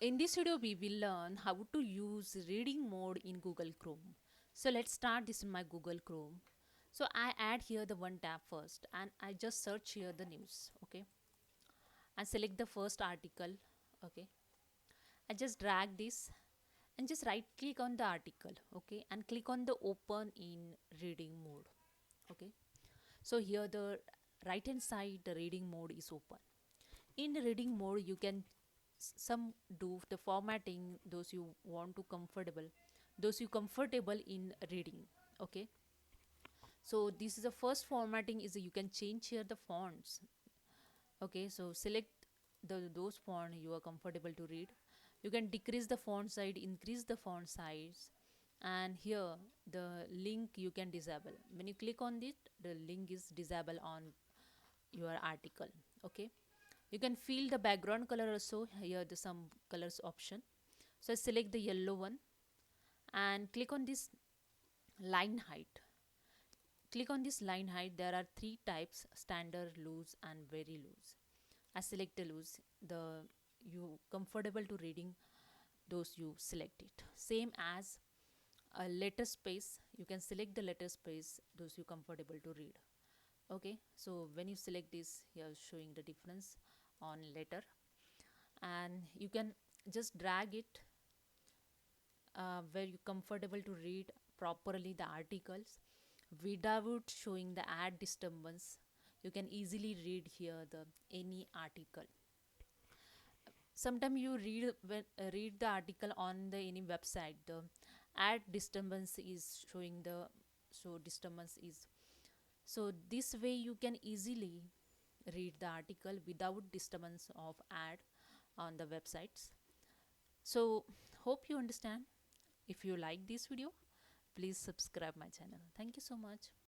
In this video, we will learn how to use reading mode in Google Chrome. So let's start this in my Google Chrome. So I add here the one tab first and I just search here the news. Okay. And select the first article. Okay. I just drag this and just right click on the article. Okay. And click on the open in reading mode. Okay. So here the right hand side, the reading mode is open. In reading mode you can some do the formatting those you want to comfortable, those you comfortable in reading. Okay, so this is the first formatting is you can change here the fonts. Okay, so select those font you are comfortable to read. You can decrease the font size, increase the font size, and here the link you can disable. When you click on it, the link is disabled on your article. Okay, you can feel the background color also. Here the some colors option. So select the yellow one and click on this line height. Click on this line height. There are three types: standard, loose and very loose. I select the loose. The you comfortable to reading, those you select it. Same as a letter space, you can select the letter space, those you comfortable to read. Okay, so when you select this, here showing the difference on letter, and you can just drag it where you comfortable to read properly the articles without showing the ad disturbance. You can easily read here the any article. Sometimes you read when read the article on the any website, the ad disturbance is showing the, so disturbance is, so this way you can easily read the article without disturbance of ad on the websites. So hope you understand. If you like this video, please subscribe my channel. Thank you so much.